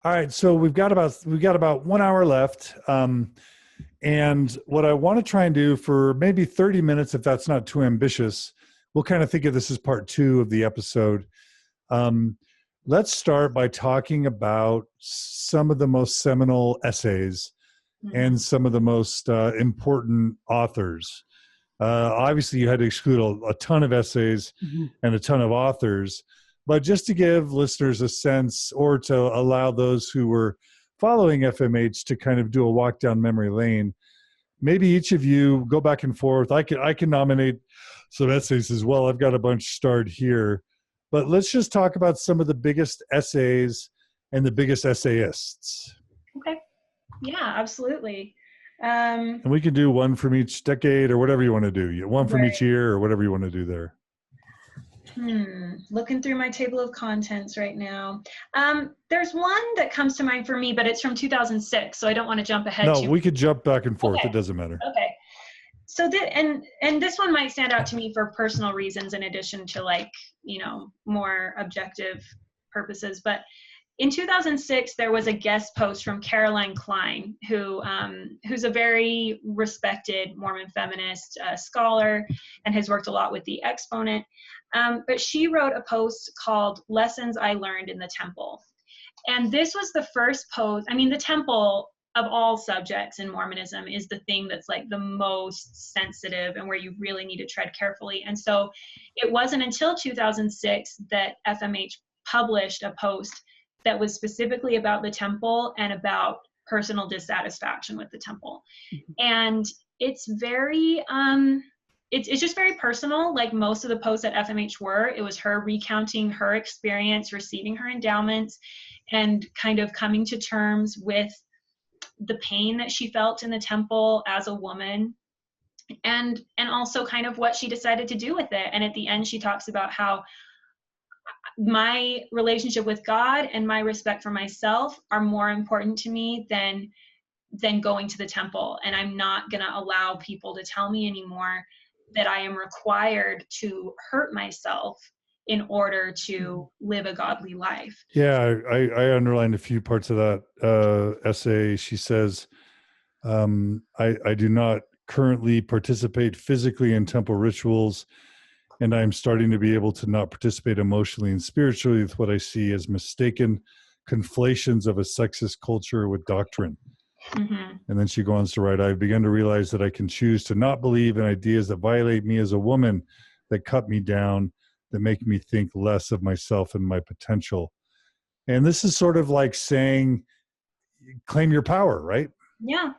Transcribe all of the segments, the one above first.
All right, so we've got about 1 hour left, and what I want to try and do for maybe 30 minutes, if that's not too ambitious, we'll kind of think of this as part 2 of the episode. Let's start by talking about some of the most seminal essays and some of the most important authors. Obviously, you had to exclude a ton of essays and a ton of authors. But just to give listeners a sense, or to allow those who were following FMH to kind of do a walk down memory lane, maybe each of you go back and forth. I can nominate some essays as well. I've got a bunch starred here. But let's just talk about some of the biggest essays and the biggest essayists. Okay. Yeah, absolutely. And we can do one from each decade or whatever you want to do. One from each year or whatever you want to do there. Looking through my table of contents right now. There's one that comes to mind for me, but it's from 2006, so I don't want to jump ahead. No, we could jump back and forth. Okay. It doesn't matter. Okay. So and this one might stand out to me for personal reasons in addition to more objective purposes. But in 2006, there was a guest post from Klein, who's a very respected Mormon feminist scholar and has worked a lot with the Exponent. But she wrote a post called Lessons I Learned in the Temple. And this was the first post. I mean, the temple of all subjects in Mormonism is the thing that's like the most sensitive and where you really need to tread carefully. And so it wasn't until 2006 that FMH published a post that was specifically about the temple and about personal dissatisfaction with the temple. And it's very, it's just very personal, like most of the posts at FMH were. It was her recounting her experience, receiving her endowments, and kind of coming to terms with the pain that she felt in the temple as a woman, and also kind of what she decided to do with it. And at the end, she talks about how my relationship with God and my respect for myself are more important to me than going to the temple. And I'm not going to allow people to tell me anymore that I am required to hurt myself in order to live a godly life. Yeah, I underlined a few parts of that essay. She says, I do not currently participate physically in temple rituals, and I'm starting to be able to not participate emotionally and spiritually with what I see as mistaken conflations of a sexist culture with doctrine. And then she goes on to write, I've begun to realize that I can choose to not believe in ideas that violate me as a woman, that cut me down, that make me think less of myself and my potential. And this is sort of like saying, claim your power, right? Yeah.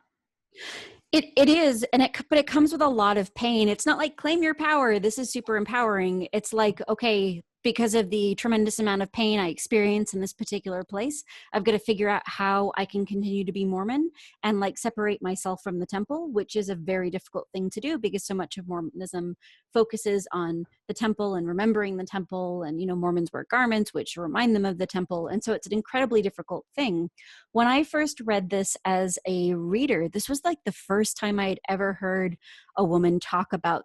It is, but it comes with a lot of pain. It's not like claim your power, this is super empowering. It's like, okay, because of the tremendous amount of pain I experience in this particular place, I've got to figure out how I can continue to be Mormon and like separate myself from the temple, which is a very difficult thing to do because so much of Mormonism focuses on the temple and remembering the temple, and Mormons wear garments which remind them of the temple, and so it's an incredibly difficult thing. When I first read this as a reader, this was like the first time I had ever heard a woman talk about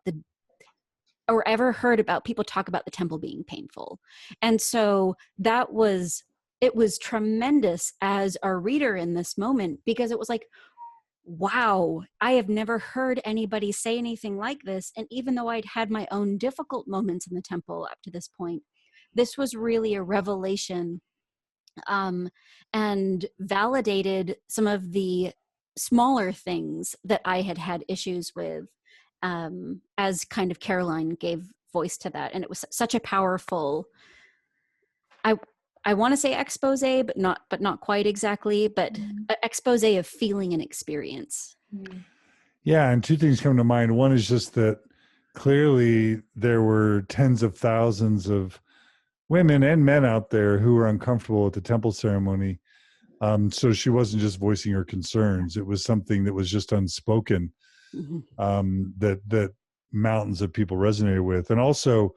ever heard about people talk about the temple being painful. And so it was tremendous as a reader in this moment, because it was like, wow, I have never heard anybody say anything like this. And even though I'd had my own difficult moments in the temple up to this point, this was really a revelation, and validated some of the smaller things that I had had issues with, as kind of Caroline gave voice to that. And it was such a powerful, I want to say expose, but not quite exactly, but an expose of feeling and experience. Yeah, and two things come to mind. One is just that clearly there were tens of thousands of women and men out there who were uncomfortable with the temple ceremony. So she wasn't just voicing her concerns. It was something that was just unspoken, that mountains of people resonated with. And also,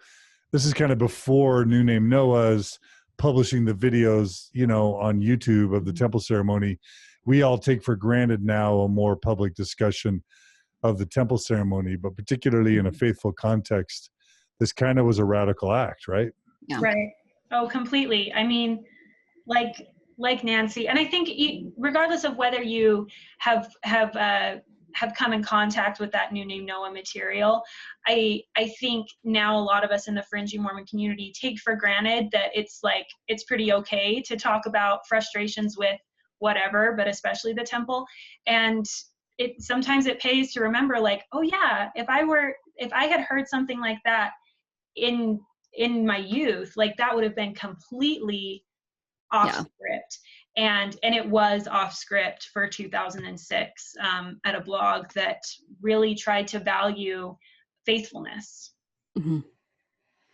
this is kind of before New Name Noah's publishing the videos, on YouTube of the temple ceremony. We all take for granted now a more public discussion of the temple ceremony, but particularly in a faithful context, this kind of was a radical act, right? Yeah. Right. Oh, completely. I mean, like like Nancy, and I think regardless of whether you have come in contact with that New Name Noah material, I think now a lot of us in the fringy Mormon community take for granted that it's pretty okay to talk about frustrations with whatever, but especially the temple. And sometimes it pays to remember, like, oh yeah, if I had heard something like that in my youth, like that would have been completely off script. And it was off script for 2006 at a blog that really tried to value faithfulness. Mm-hmm.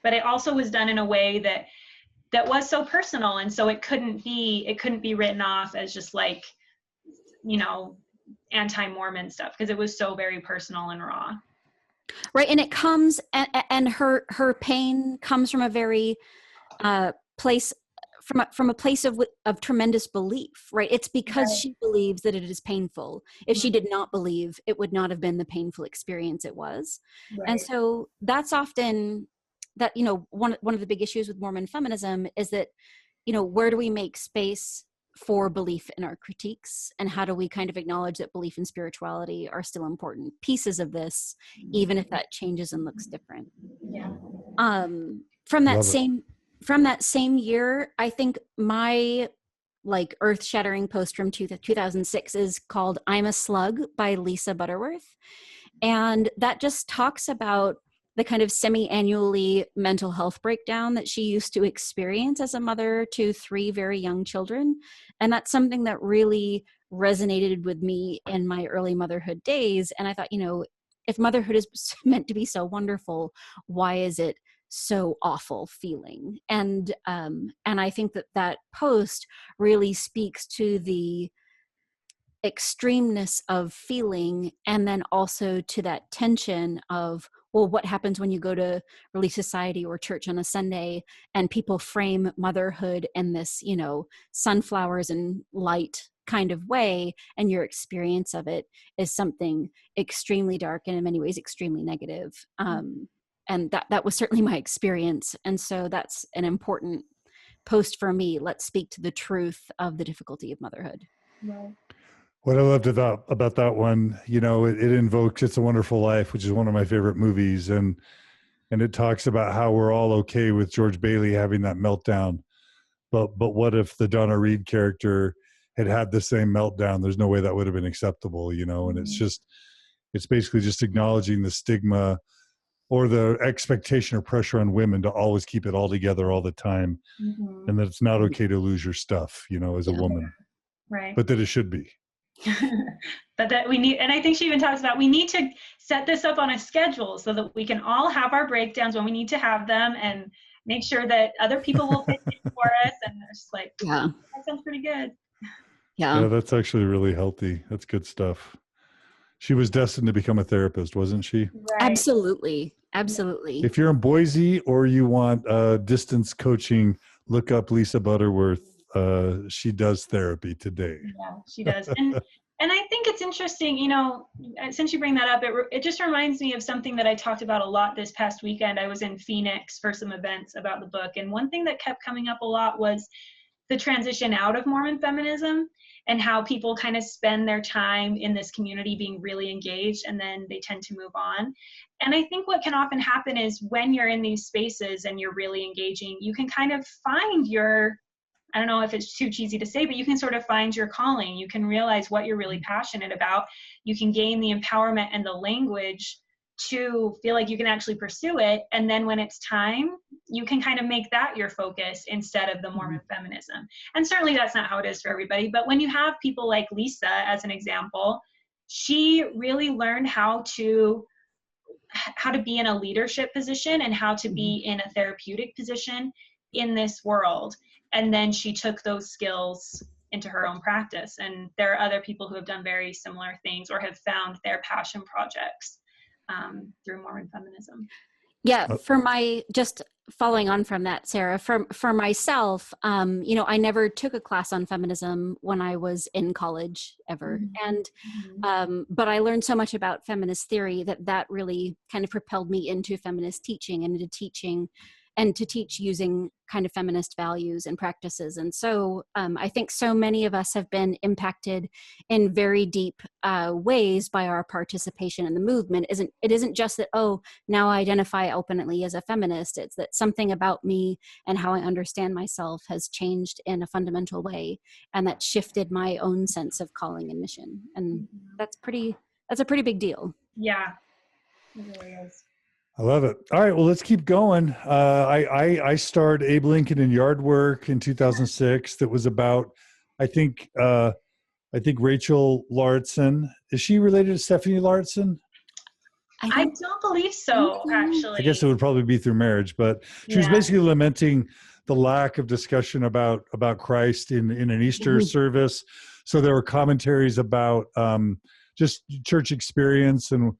But it also was done in a way that was so personal, and so it couldn't be written off as just like, you know, anti-Mormon stuff, because it was so very personal and raw. Right, and it comes, and her pain comes from a very place, from a place of tremendous belief, right? It's because she believes that it is painful. If she did not believe, it would not have been the painful experience it was. Right. And so that's often that, you know, one of the big issues with Mormon feminism is that, you know, where do we make space for belief in our critiques, and how do we kind of acknowledge that belief and spirituality are still important pieces of this, even if that changes and looks different. Yeah. From that same year, I think my like earth-shattering post from 2006 is called "I'm a Slug" by Lisa Butterworth, and that just talks about the kind of semi-annually mental health breakdown that she used to experience as a mother to 3 very young children. And that's something that really resonated with me in my early motherhood days. And I thought, you know, if motherhood is meant to be so wonderful, why is it so awful feeling? And I think that post really speaks to the extremeness of feeling, and then also to that tension of, well, what happens when you go to Relief Society or church on a Sunday and people frame motherhood in this, you know, sunflowers and light kind of way, and your experience of it is something extremely dark and in many ways extremely negative. And that was certainly my experience. And so that's an important post for me. Let's speak to the truth of the difficulty of motherhood. Right. What I loved about that one, you know, it invokes "It's a Wonderful Life," which is one of my favorite movies, and it talks about how we're all okay with George Bailey having that meltdown, but what if the Donna Reed character had the same meltdown? There's no way that would have been acceptable, you know. And it's basically just acknowledging the stigma or the expectation or pressure on women to always keep it all together all the time, and that it's not okay to lose your stuff, you know, as a woman, right? But that it should be. But that we need, and I think she even talks about, we need to set this up on a schedule so that we can all have our breakdowns when we need to have them, and make sure that other people will pick it for us. And it's like, that sounds pretty good. Yeah, that's actually really healthy. That's good stuff. She was destined to become a therapist, wasn't she? Right. Absolutely. If you're in Boise or you want distance coaching, look up Lisa Butterworth. She does therapy today. Yeah, she does. And I think it's interesting, you know, since you bring that up, it just reminds me of something that I talked about a lot this past weekend. I was in Phoenix for some events about the book, and one thing that kept coming up a lot was the transition out of Mormon feminism, and how people kind of spend their time in this community being really engaged, and then they tend to move on. And I think what can often happen is when you're in these spaces and you're really engaging, you can kind of find your, I don't know if it's too cheesy to say, but you can sort of find your calling. You can realize what you're really passionate about. You can gain the empowerment and the language to feel like you can actually pursue it. And then when it's time, you can kind of make that your focus instead of the Mormon feminism. And certainly that's not how it is for everybody. But when you have people like Lisa, as an example, she really learned how to be in a leadership position and how to be in a therapeutic position in this world. And then she took those skills into her own practice. And there are other people who have done very similar things or have found their passion projects through Mormon feminism. Yeah, just following on from that, Sara, for myself, you know, I never took a class on feminism when I was in college ever. And, but I learned so much about feminist theory that really kind of propelled me into feminist teaching and into teaching and to teach using kind of feminist values and practices. And so I think so many of us have been impacted in very deep ways by our participation in the movement. It isn't just that, oh, now I identify openly as a feminist. It's that something about me and how I understand myself has changed in a fundamental way, and that shifted my own sense of calling and mission. And that's a pretty big deal. Yeah, it really is. I love it. All right, well, let's keep going. I starred Abe Lincoln in Yard Work in 2006. That was about, I think Rachel Lauritsen. Is she related to Stephanie Lauritsen? I don't believe so, actually. I guess it would probably be through marriage, but she was basically lamenting the lack of discussion about Christ in an Easter service. So there were commentaries about just church experience and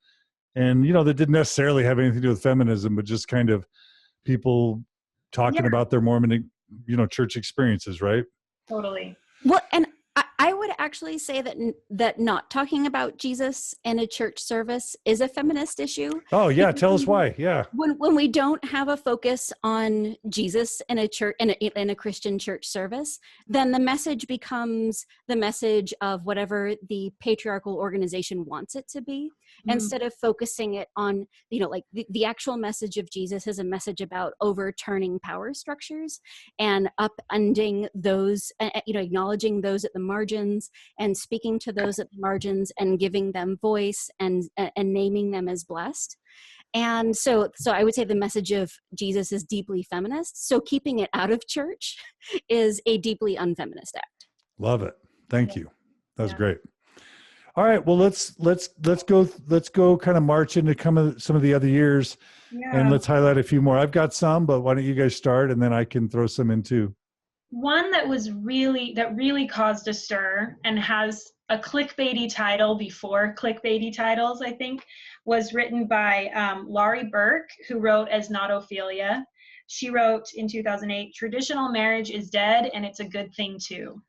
that didn't necessarily have anything to do with feminism, but just kind of people talking about their Mormon, church experiences, right? Totally. Well, and I would actually say that not talking about Jesus in a church service is a feminist issue. Oh yeah, tell us why. Yeah. When we don't have a focus on Jesus in a church in a Christian church service, then the message becomes the message of whatever the patriarchal organization wants it to be, instead of focusing it on the actual message of Jesus is a message about overturning power structures and upending those, acknowledging those at the margins and speaking to those at the margins and giving them voice and naming them as blessed. And so I would say the message of Jesus is deeply feminist. So keeping it out of church is a deeply unfeminist act. Love it. Thank you. That was great. All right. Well, let's go kind of march into some of the other years, and let's highlight a few more. I've got some, but why don't you guys start, and then I can throw some in too. One that really caused a stir and has a clickbaity title before clickbaity titles, I think, was written by Laurie Burke, who wrote as Not Ophelia. She wrote in 2008, "Traditional marriage is dead and it's a good thing too."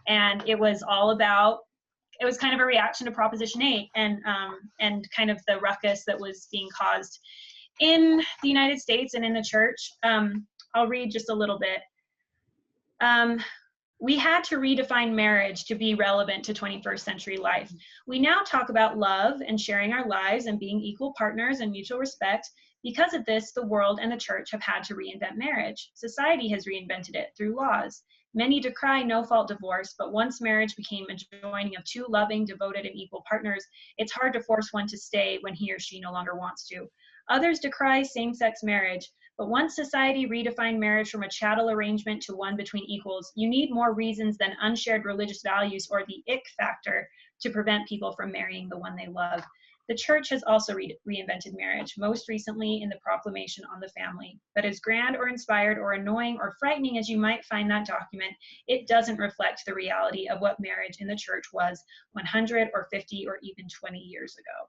And it was kind of a reaction to Proposition 8 and kind of the ruckus that was being caused in the United States and in the church. I'll read just a little bit. We had to redefine marriage to be relevant to 21st century life. We now talk about love and sharing our lives and being equal partners and mutual respect. Because of this, the world and the church have had to reinvent marriage. Society has reinvented it through laws. Many decry no-fault divorce, but once marriage became a joining of two loving, devoted, and equal partners, it's hard to force one to stay when he or she no longer wants to. Others decry same-sex marriage, but once society redefined marriage from a chattel arrangement to one between equals, you need more reasons than unshared religious values or the ick factor to prevent people from marrying the one they love. The church has also reinvented marriage, most recently in the Proclamation on the Family. But as grand or inspired or annoying or frightening as you might find that document, it doesn't reflect the reality of what marriage in the church was 100 or 50 or even 20 years ago.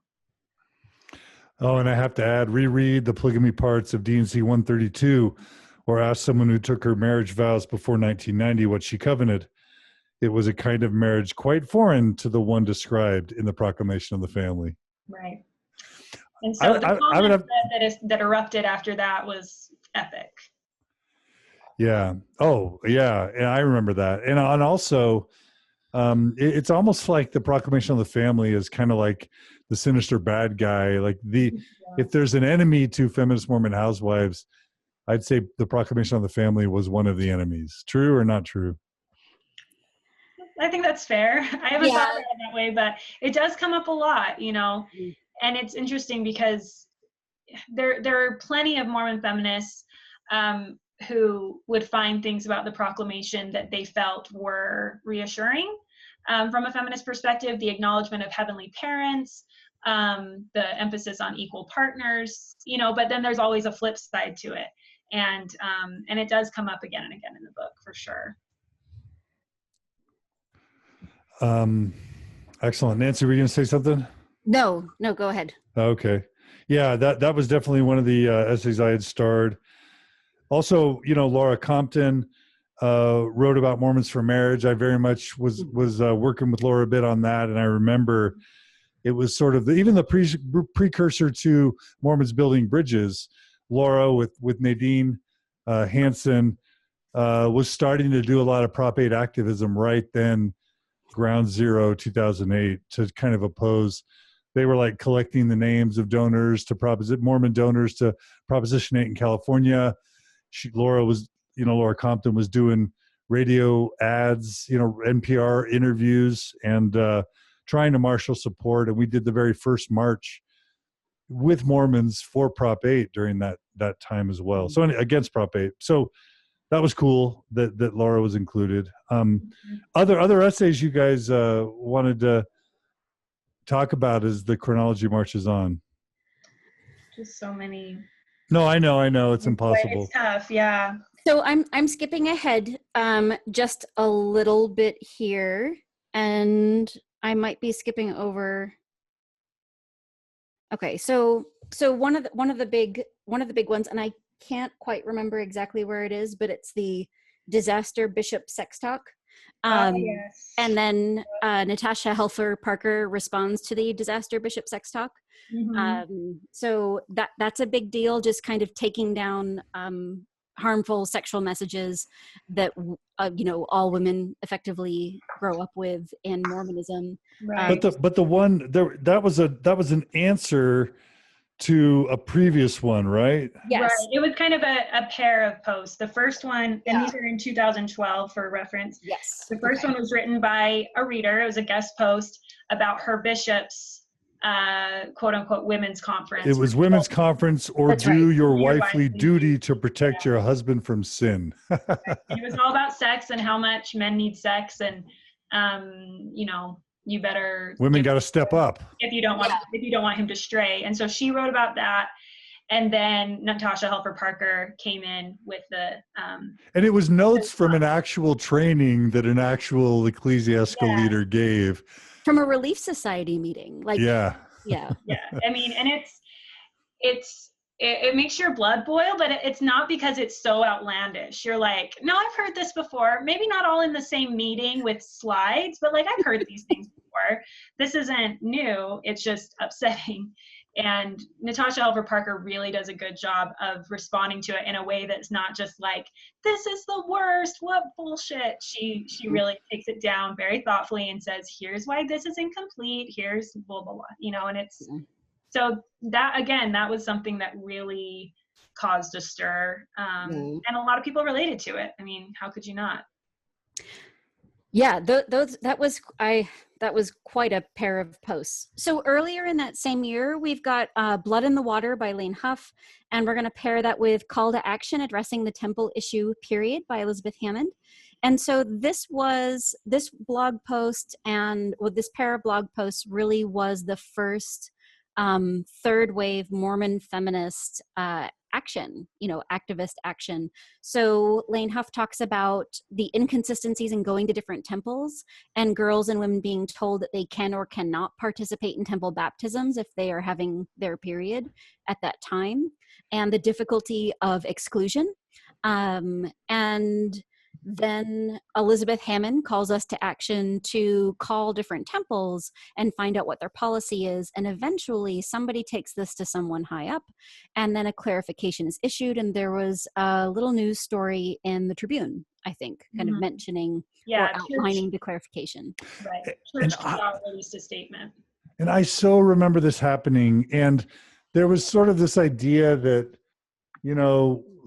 Oh, and I have to add, reread the polygamy parts of D&C 132, or ask someone who took her marriage vows before 1990 what she covenanted. It was a kind of marriage quite foreign to the one described in the Proclamation of the Family. Right. And so the comment that erupted after that was epic. Yeah. Oh, yeah. And I remember that. And also, it's almost like the Proclamation of the Family is kind of like the sinister bad guy. Like if there's an enemy to Feminist Mormon Housewives, I'd say the Proclamation of the Family was one of the enemies. True or not true? I think that's fair. I haven't thought about it that way, but it does come up a lot, and it's interesting because there are plenty of Mormon feminists who would find things about the proclamation that they felt were reassuring from a feminist perspective, the acknowledgement of heavenly parents, the emphasis on equal partners, but then there's always a flip side to it. And it does come up again and again in the book for sure. Excellent. Nancy, were you going to say something? No, go ahead. Okay. Yeah, that was definitely one of the essays I had starred. Also, Laura Compton wrote about Mormons for Marriage. I very much was working with Laura a bit on that, and I remember it was sort of even the precursor to Mormons Building Bridges. Laura with Nadine Hansen was starting to do a lot of Prop 8 activism right then, ground zero, 2008, to kind of oppose. They were like collecting the names of donors to Mormon donors to Proposition 8 in California. Laura Compton was doing radio ads, NPR interviews, and trying to marshal support. And we did the very first march with Mormons for Prop 8 during that time as well. So against Prop 8. So that was cool that Laura was included. Other essays you guys wanted to talk about as the chronology marches on? Just so many. No, I know it's impossible. It's tough, yeah. So I'm skipping ahead just a little bit here, and I might be skipping over. Okay, so one of the big ones, and I can't quite remember exactly where it is, but it's the disaster bishop sex talk. Yes. And then Natasha Helfer Parker responds to the disaster bishop sex talk. So that's a big deal, just kind of taking down harmful sexual messages that all women effectively grow up with in Mormonism. Right. But the one there, that was an answer to a previous one, right? Yes. Right. It was kind of a pair of posts. The first one, and these are in 2012 for reference. Yes. The first one was written by a reader. It was a guest post about her bishop's quote unquote women's conference. It was women's conference, or That's do right. your wifely duty to protect your husband from sin. It was all about sex and how much men need sex, and you better women got to step up if you don't want him to stray. And so she wrote about that, and then Natasha Helfer Parker came in with the and it was notes from an actual training that an actual ecclesiastical leader gave from a Relief Society meeting. Yeah. I mean, and it makes your blood boil, but it's not because it's so outlandish. You're like, no, I've heard this before. Maybe not all in the same meeting with slides, but like I've heard these things before. This isn't new. It's just upsetting. And Natasha Helfer Parker really does a good job of responding to it in a way that's not just like, this is the worst, what bullshit. She really takes it down very thoughtfully and says, here's why this is incomplete, here's blah, blah, blah, and it's, so that was something that really caused a stir. And a lot of people related to it. I mean, how could you not? Yeah, that was quite a pair of posts. So earlier in that same year, we've got Blood in the Water by Lane Huff, and we're going to pair that with Call to Action, Addressing the Temple Issue, Period, by Elizabeth Hammond. And so this blog post, and this pair of blog posts really was the first third wave Mormon feminist action, activist action. So Lane Huff talks about the inconsistencies in going to different temples, and girls and women being told that they can or cannot participate in temple baptisms if they are having their period at that time, and the difficulty of exclusion. And then Elizabeth Hammond calls us to action to call different temples and find out what their policy is. And eventually somebody takes this to someone high up, and then a clarification is issued. And there was a little news story in the Tribune, I think, kind of mentioning or outlining the clarification. Right. Church released a statement. And I so remember this happening. And there was sort of this idea that,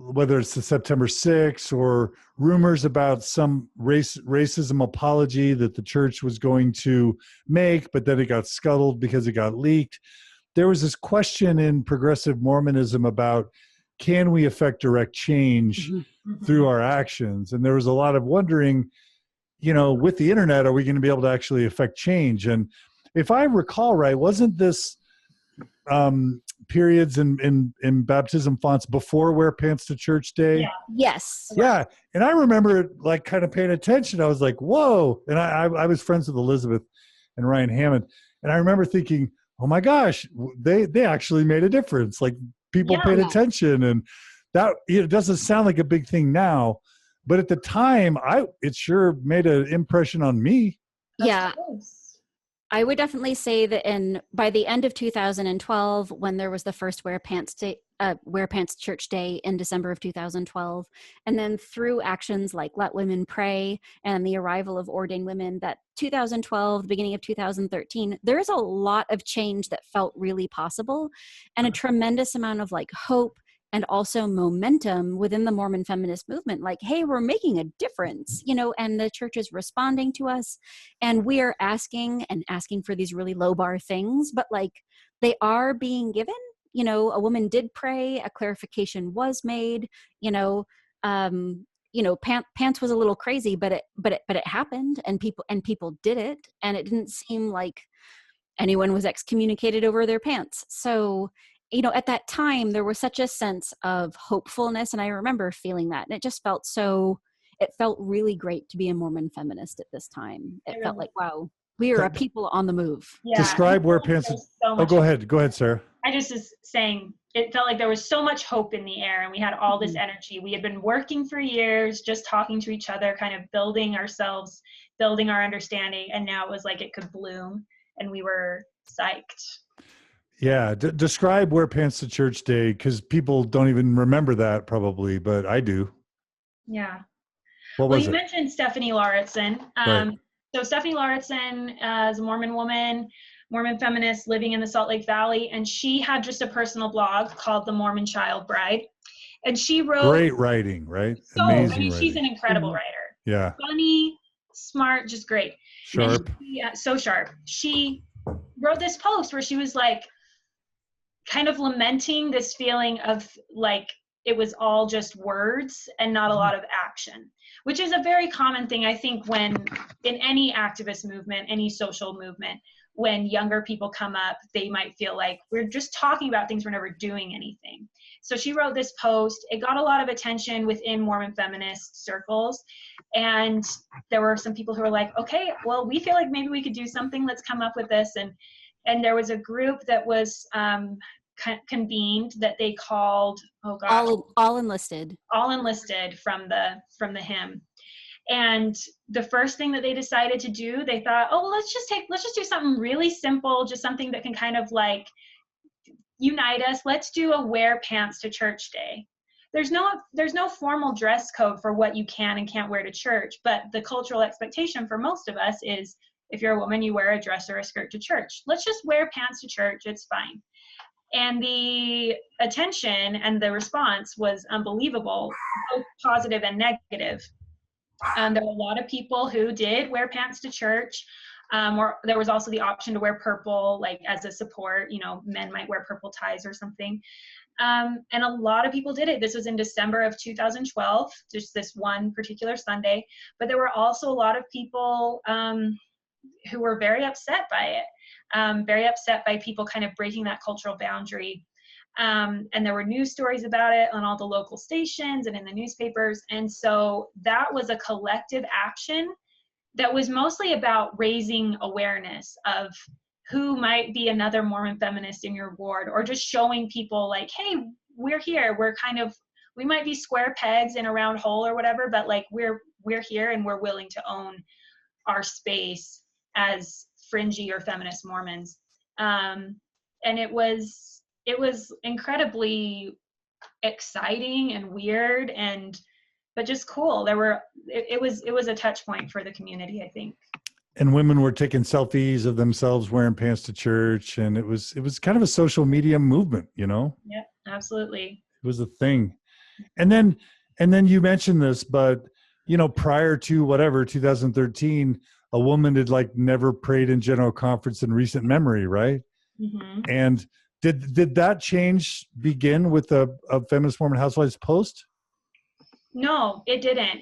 whether it's the September 6th or rumors about some racism apology that the church was going to make, but then it got scuttled because it got leaked. There was this question in progressive Mormonism about, can we affect direct change through our actions? And there was a lot of wondering, with the internet, are we going to be able to actually affect change? And if I recall right, wasn't this periods in baptism fonts before Wear Pants to Church Day? Yeah. Yes. Yeah. And I remember like kind of paying attention. I was like, whoa. And I was friends with Elizabeth and Ryan Hammond. And I remember thinking, oh my gosh, they actually made a difference. Like people paid attention, and that it doesn't sound like a big thing now, but at the time it sure made an impression on me. Yeah. I would definitely say that by the end of 2012, when there was the first Wear Pants Wear Pants to Church Day in December of 2012. And then through actions like Let Women Pray and the arrival of ordained women, that 2012, the beginning of 2013, there's a lot of change that felt really possible, and a tremendous amount of like hope and also momentum within the Mormon feminist movement. Like, hey, we're making a difference, you know, and the church is responding to us, and we are asking for these really low bar things, but like they are being given. You know, a woman did pray, a clarification was made, pants was a little crazy, but it happened, and people did it, and it didn't seem like anyone was excommunicated over their pants. So, you know, at that time, there was such a sense of hopefulness, and I remember feeling that, and it felt really great to be a Mormon feminist at this time. It felt like, wow, we are a people on the move. Yeah. Describe Wear Pants. Go ahead, Sarah. I just was saying, it felt like there was so much hope in the air, and we had all this energy. We had been working for years, just talking to each other, kind of building ourselves, building our understanding, and now it was like it could bloom, and we were psyched. Yeah, describe Wear Pants to Church Day, because people don't even remember that probably, but I do. Yeah. What was it? You mentioned Stephanie Lauritsen. Right. So Stephanie Lauritsen is a Mormon woman, Mormon feminist living in the Salt Lake Valley, and she had just a personal blog called The Mormon Child Bride. And she wrote great writing, right? Amazing writing. She's an incredible writer. Yeah. Funny, smart, just great. Sharp. So sharp. She wrote this post where she was like, kind of lamenting this feeling of like it was all just words and not a lot of action, which is a very common thing, I think, when in any activist movement, any social movement, when younger people come up, they might feel like we're just talking about things, we're never doing anything. So she wrote this post. It got a lot of attention within Mormon feminist circles, and there were some people who were like, okay, well, we feel like maybe we could do something, let's come up with this. And there was a group that was convened that they called, all enlisted from the hymn. And the first thing that they decided to do, they thought, oh, well, let's just do something really simple, just something that can kind of like unite us. Let's do a Wear Pants to Church Day. There's no formal dress code for what you can and can't wear to church, but the cultural expectation for most of us is, if you're a woman, you wear a dress or a skirt to church. Let's just wear pants to church, it's fine. And the attention and the response was unbelievable, both positive and negative. There were a lot of people who did wear pants to church, or there was also the option to wear purple, like as a support, men might wear purple ties or something. And a lot of people did it. This was in December of 2012, just this one particular Sunday. But there were also a lot of people who were very upset by it, very upset by people kind of breaking that cultural boundary. And there were news stories about it on all the local stations and in the newspapers. And so that was a collective action that was mostly about raising awareness of who might be another Mormon feminist in your ward, or just showing people like, hey, we're here. We might be square pegs in a round hole or whatever, but like we're here and we're willing to own our space as fringy or feminist Mormons. And it was incredibly exciting and weird, but just cool. It was a touch point for the community, I think. And women were taking selfies of themselves wearing pants to church, and it was kind of a social media movement, Yeah, absolutely. It was a thing. And then you mentioned this, but prior to 2013, a woman had like never prayed in general conference in recent memory, right? Mm-hmm. And did that change begin with a Feminist Mormon Housewives post? No, it didn't.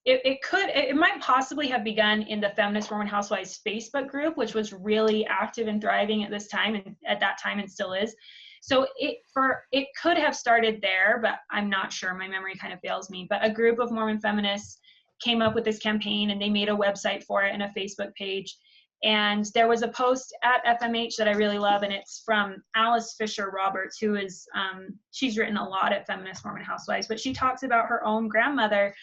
It might possibly have begun in the Feminist Mormon Housewives Facebook group, which was really active and thriving at that time and still is. So it could have started there, but I'm not sure. My memory kind of fails me. But a group of Mormon feminists came up with this campaign, and they made a website for it and a Facebook page. And there was a post at FMH that I really love, and it's from Alice Fisher Roberts, who is, she's written a lot at Feminist Mormon Housewives, but she talks about her own grandmother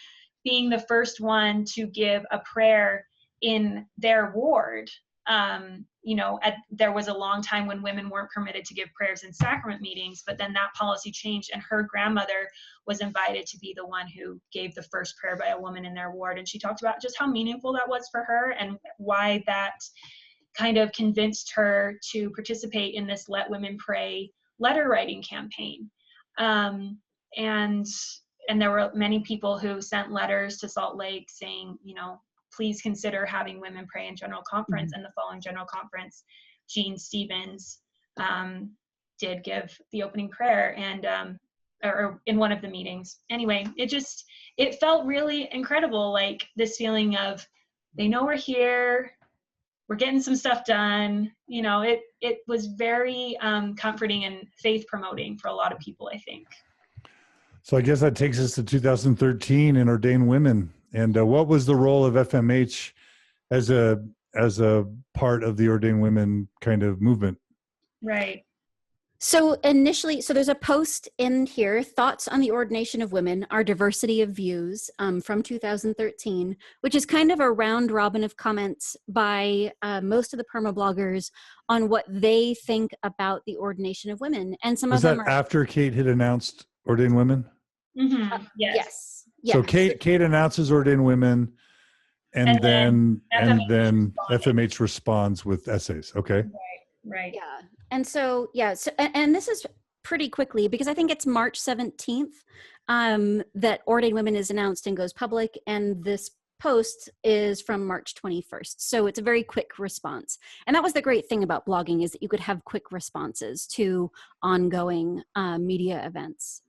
being the first one to give a prayer in their ward There was a long time when women weren't permitted to give prayers in sacrament meetings, but then that policy changed, and her grandmother was invited to be the one who gave the first prayer by a woman in their ward. And she talked about just how meaningful that was for her and why that kind of convinced her to participate in this Let Women Pray letter writing campaign. And there were many people who sent letters to Salt Lake saying, please consider having women pray in General Conference. And the following General Conference, Jean Stevens did give the opening prayer, and or in one of the meetings. Anyway, it felt really incredible, like this feeling of, they know we're here, we're getting some stuff done. It was very comforting and faith promoting for a lot of people, I think. So I guess that takes us to 2013 in ordained women. And what was the role of FMH as a part of the ordained women kind of movement? Right. So initially, there's a post in here, Thoughts on the Ordination of Women, Our Diversity of Views, from 2013, which is kind of a round robin of comments by most of the permabloggers on what they think about the ordination of women. And some was of them that are after Kate had announced ordained women? Mm-hmm. Yes. So Kate announces ordained women, and then FMH responds with essays. Okay. Right. Yeah. And so, and this is pretty quickly, because I think it's March 17th that Ordained Women is announced and goes public. And this post is from March 21st. So it's a very quick response. And that was the great thing about blogging, is that you could have quick responses to ongoing media events.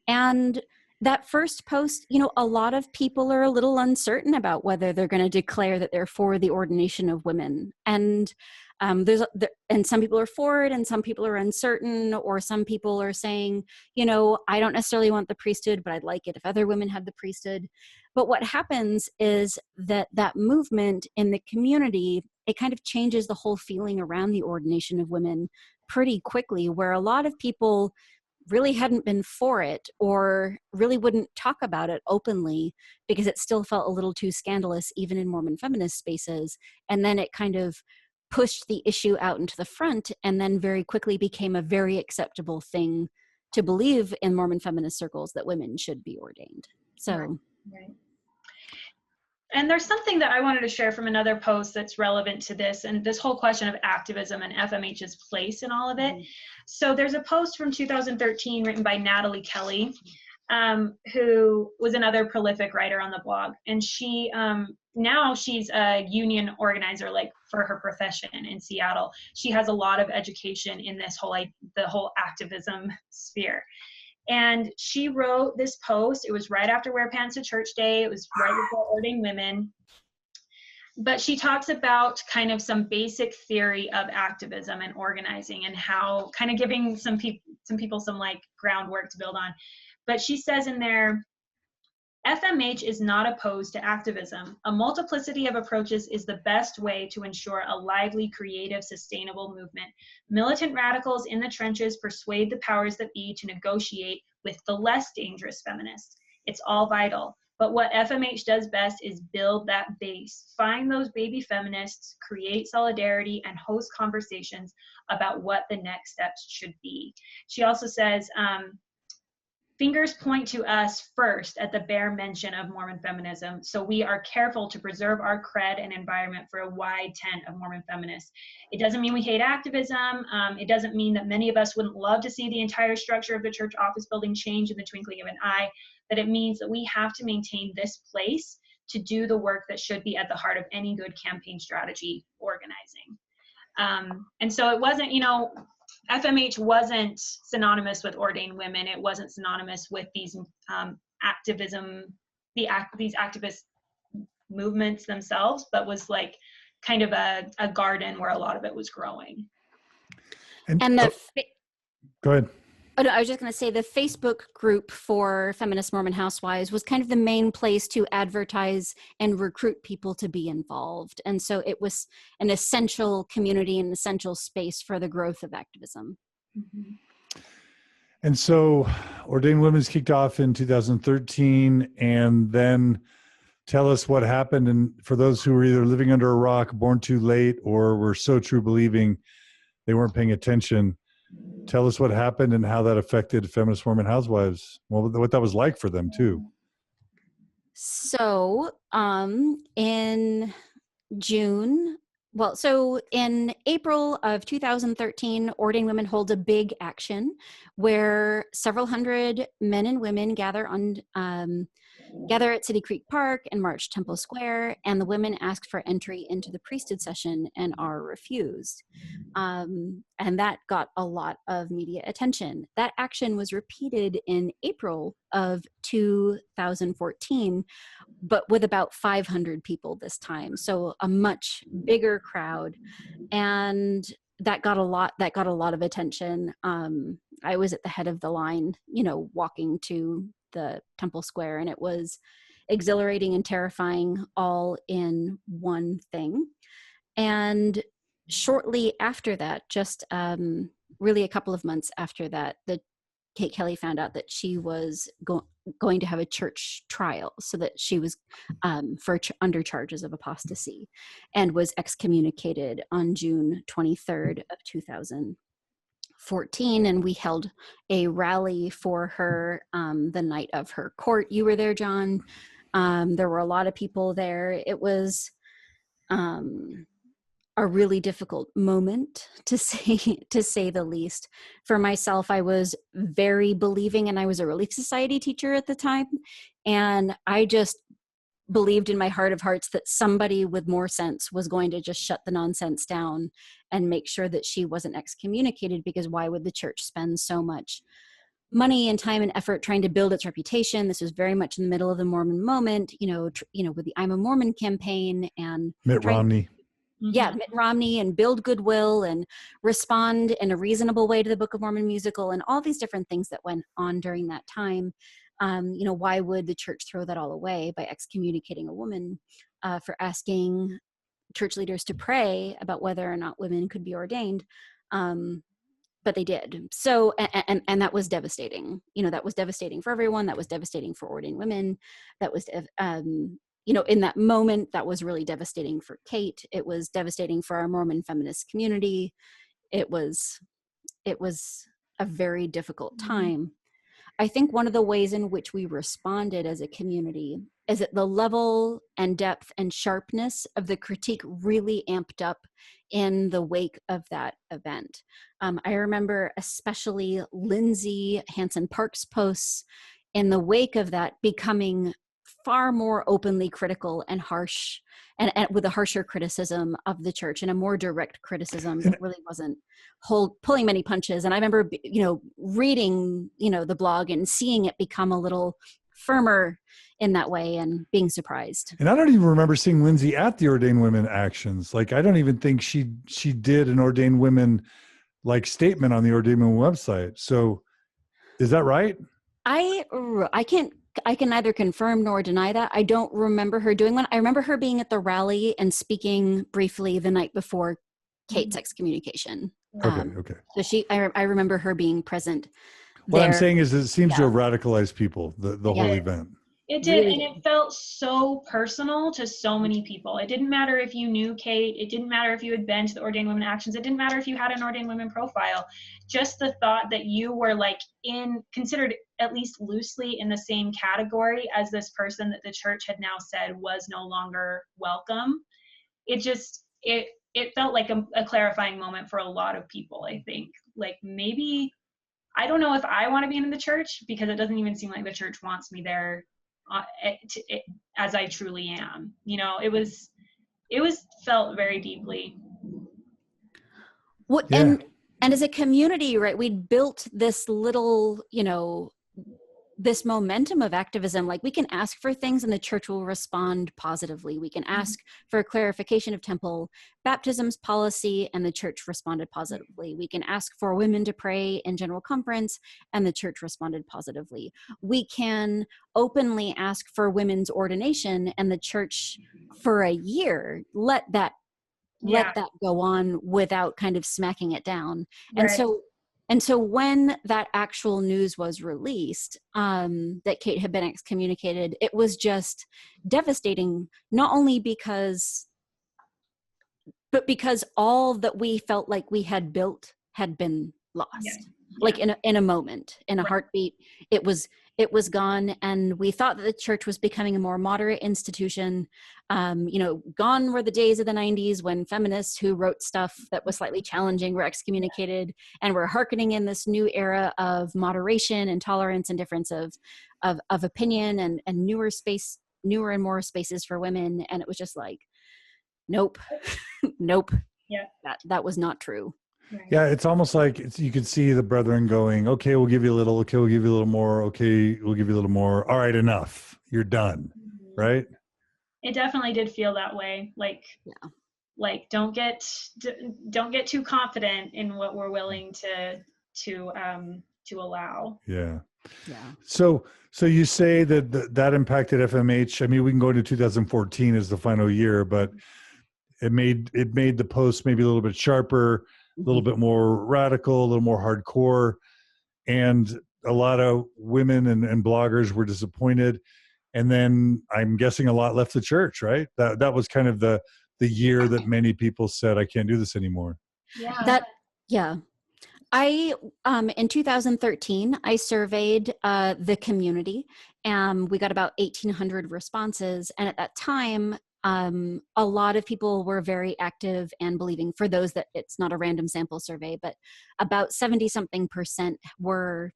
And that first post, a lot of people are a little uncertain about whether they're going to declare that they're for the ordination of women. And and some people are for it and some people are uncertain, or some people are saying, I don't necessarily want the priesthood, but I'd like it if other women had the priesthood. But what happens is that movement in the community, it kind of changes the whole feeling around the ordination of women pretty quickly, where a lot of people really hadn't been for it, or really wouldn't talk about it openly because it still felt a little too scandalous, even in Mormon feminist spaces. And then it kind of pushed the issue out into the front, and then very quickly became a very acceptable thing to believe in Mormon feminist circles, that women should be ordained. So. Right. And there's something that I wanted to share from another post that's relevant to this, and this whole question of activism and FMH's place in all of it. So there's a post from 2013 written by Natalie Kelly, who was another prolific writer on the blog. And she, now she's a union organizer, like for her profession in Seattle. She has a lot of education in this the whole activism sphere. And she wrote this post. It was right after Wear Pants to Church Day. It was right before Ordained Women. But she talks about kind of some basic theory of activism and organizing, and how kind of giving some people some like groundwork to build on. But she says in there, FMH is not opposed to activism. A multiplicity of approaches is the best way to ensure a lively, creative, sustainable movement. Militant radicals in the trenches persuade the powers that be to negotiate with the less dangerous feminists. It's all vital. But what FMH does best is build that base, find those baby feminists, create solidarity, and host conversations about what the next steps should be. She also says, fingers point to us first at the bare mention of Mormon feminism, so we are careful to preserve our cred and environment for a wide tent of Mormon feminists. It doesn't mean we hate activism. It doesn't mean that many of us wouldn't love to see the entire structure of the church office building change in the twinkling of an eye, but it means that we have to maintain this place to do the work that should be at the heart of any good campaign strategy organizing. And so it wasn't, FMH wasn't synonymous with ordained women. It wasn't synonymous with these activism, these activist movements themselves, but was like kind of a garden where a lot of it was growing. And go ahead. Oh, no, I was just going to say the Facebook group for Feminist Mormon Housewives was kind of the main place to advertise and recruit people to be involved. And so it was an essential community, an essential space for the growth of activism. Mm-hmm. And so Ordained Women's kicked off in 2013, and then tell us what happened. And for those who were either living under a rock, born too late, or were so true believing they weren't paying attention, tell us what happened and how that affected Feminist Mormon Housewives. Well, what that was like for them too. So, in June, so in April of 2013, Ordained Women holds a big action where several hundred men and women gather at City Creek Park and march Temple Square, and the women ask for entry into the priesthood session and are refused. And that got a lot of media attention. That action was repeated in April of 2014, but with about 500 people this time. So a much bigger crowd. And that got a lot of attention. I was at the head of the line, walking to the Temple Square, and it was exhilarating and terrifying all in one thing. And shortly after that, just really a couple of months after that, Kate Kelly found out that she was going to have a church trial, so that she was under charges of apostasy, and was excommunicated on June 23rd of 2014. And we held a rally for her the night of her court. You were there, John. There were a lot of people there. It was a really difficult moment, to say the least. For myself, I was very believing, and I was a Relief Society teacher at the time, and I just believed in my heart of hearts that somebody with more sense was going to just shut the nonsense down and make sure that she wasn't excommunicated, because why would the church spend so much money and time and effort trying to build its reputation? This was very much in the middle of the Mormon moment, with the I'm a Mormon campaign and Mitt Romney. Yeah, Mitt Romney, and build goodwill and respond in a reasonable way to the Book of Mormon musical, and all these different things that went on during that time. Why would the church throw that all away by excommunicating a woman for asking church leaders to pray about whether or not women could be ordained? But they did. So, and that was devastating. That was devastating for everyone. That was devastating for ordained women. That was in that moment, that was really devastating for Kate. It was devastating for our Mormon feminist community. It was a very difficult time. I think one of the ways in which we responded as a community is that the level and depth and sharpness of the critique really amped up in the wake of that event. I remember especially Lindsay Hansen Park's posts in the wake of that becoming far more openly critical and harsh, and with a harsher criticism of the church, and a more direct criticism that really wasn't pulling many punches. And I remember, reading, the blog and seeing it become a little firmer in that way, and being surprised. And I don't even remember seeing Lindsay at the Ordained Women actions. Like, I don't even think she did an Ordained Women statement on the Ordained Women website. So is that right? I can neither confirm nor deny that. I don't remember her doing one. I remember her being at the rally and speaking briefly the night before Kate's excommunication. Okay. So I remember her being present. What I'm saying is, it seems to have radicalized people, the whole event. It did, and it felt so personal to so many people. It didn't matter if you knew Kate. It didn't matter if you had been to the Ordained Women Actions. It didn't matter if you had an Ordained Women profile. Just the thought that you were considered at least loosely in the same category as this person that the church had now said was no longer welcome. It felt like a clarifying moment for a lot of people, I think. Maybe, I don't know if I want to be in the church, because it doesn't even seem like the church wants me there as I truly am. It was felt very deeply. Well, yeah. And as a community, right, we'd built this little, this momentum of activism. We can ask for things and the church will respond positively. We can ask for a clarification of temple baptisms policy, and the church responded positively. We can ask for women to pray in general conference, and the church responded positively. We can openly ask for women's ordination, and the church for a year let that go on without kind of smacking it down. And so And so when that actual news was released, that Kate had been excommunicated, it was just devastating, not only because all that we felt like we had built had been lost. Yeah. Like in a moment, in a heartbeat, it was gone. And we thought that the church was becoming a more moderate institution. Gone were the days of the 90s when feminists who wrote stuff that was slightly challenging were excommunicated, and we're hearkening in this new era of moderation and tolerance and difference of opinion and newer and more spaces for women. And it was just like, nope. Nope. Yeah. That was not true. Right. Yeah, it's almost like you could see the brethren going, okay, we'll give you a little, okay, we'll give you a little more, okay, we'll give you a little more. All right, enough. You're done. Right? It definitely did feel that way. Like, like don't get too confident in what we're willing to allow. Yeah. Yeah. So you say that impacted FMH. I mean, we can go into 2014 as the final year, but it made the post maybe a little bit sharper, a little bit more radical, a little more hardcore, and a lot of women and bloggers were disappointed. And then I'm guessing a lot left the church, right? That was kind of the year that many people said, I can't do this anymore. Yeah. In 2013, I surveyed the community, and we got about 1,800 responses. And at that time, a lot of people were very active and believing. For those that it's not a random sample survey, but about 70-something% were,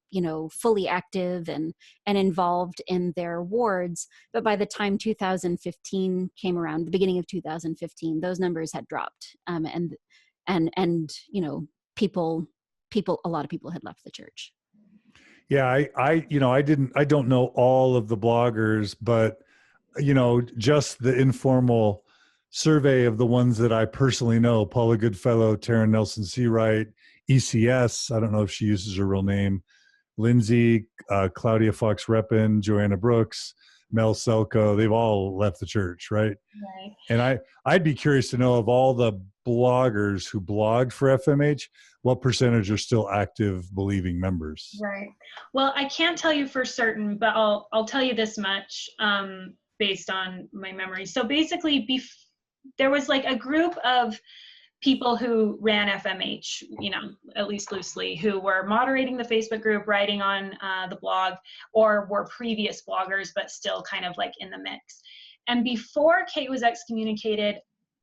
fully active and involved in their wards. But by the time 2015 came around, the beginning of 2015, those numbers had dropped, and a lot of people had left the church. Yeah, I don't know all of the bloggers, but just the informal survey of the ones that I personally know: Paula Goodfellow, Taryn Nelson Seawright, ECS. I don't know if she uses her real name. Lindsay, Claudia Fox Reppin, Joanna Brooks, Mel Selko. They've all left the church, right? Right. And I'd be curious to know, of all the bloggers who blogged for FMH, what percentage are still active believing members? Right. Well, I can't tell you for certain, but I'll tell you this much based on my memory. So basically, there was like a group of people who ran FMH, at least loosely, who were moderating the Facebook group, writing on the blog, or were previous bloggers, but still kind of like in the mix. And before Kate was excommunicated,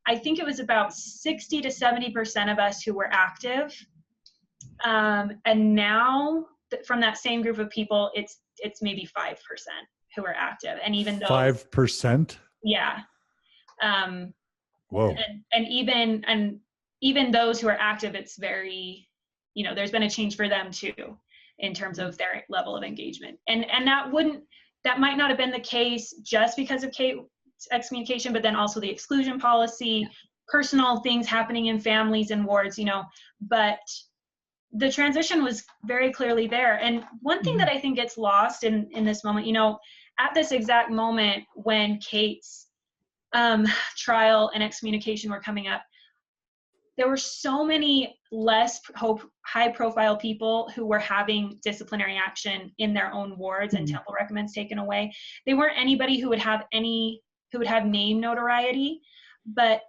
I think it was about 60 to 70% of us who were active. And now from that same group of people, it's maybe 5% who are active. And even those 5%? Yeah. Whoa. And even those who are active, it's very, there's been a change for them too, in terms of their level of engagement. And that might not have been the case just because of Kate's excommunication, but then also the exclusion policy, personal things happening in families and wards, but the transition was very clearly there. And one thing that I think gets lost in this moment, at this exact moment when Kate's trial and excommunication were coming up, there were so many less high-profile people who were having disciplinary action in their own wards and temple recommends taken away. They weren't anybody who would have name notoriety. But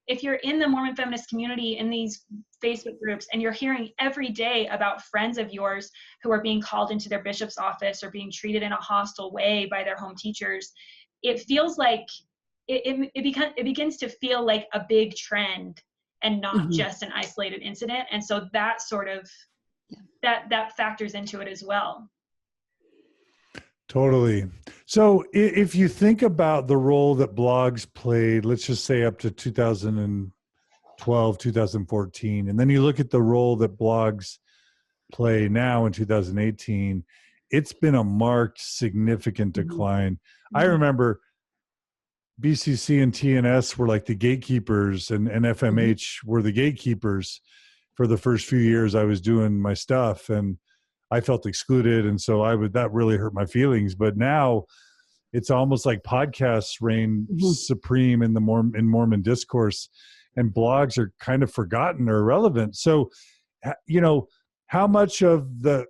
if you're in the Mormon feminist community in these Facebook groups and you're hearing every day about friends of yours who are being called into their bishop's office or being treated in a hostile way by their home teachers, it feels like it begins to feel like a big trend and not just an isolated incident. And so that sort of, that factors into it as well. Totally. So if you think about the role that blogs played, let's just say up to 2012, 2014, and then you look at the role that blogs play now in 2018, it's been a marked, significant decline. I remember BCC and TNS were like the gatekeepers, and FMH were the gatekeepers for the first few years I was doing my stuff, and I felt excluded, and so that really hurt my feelings. But now it's almost like podcasts reign supreme in Mormon discourse, and blogs are kind of forgotten or irrelevant. So, how much of the,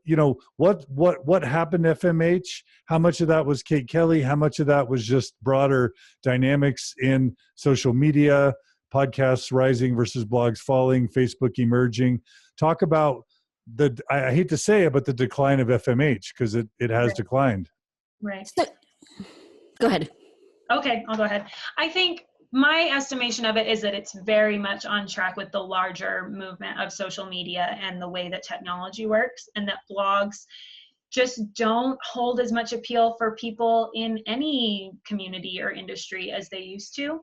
what happened to FMH? How much of that was Kate Kelly? How much of that was just broader dynamics in social media, podcasts rising versus blogs falling, Facebook emerging? Talk about I hate to say it, but the decline of FMH, because it has declined. Right. Go ahead. Okay, I'll go ahead. I think my estimation of it is that it's very much on track with the larger movement of social media and the way that technology works, and that blogs just don't hold as much appeal for people in any community or industry as they used to.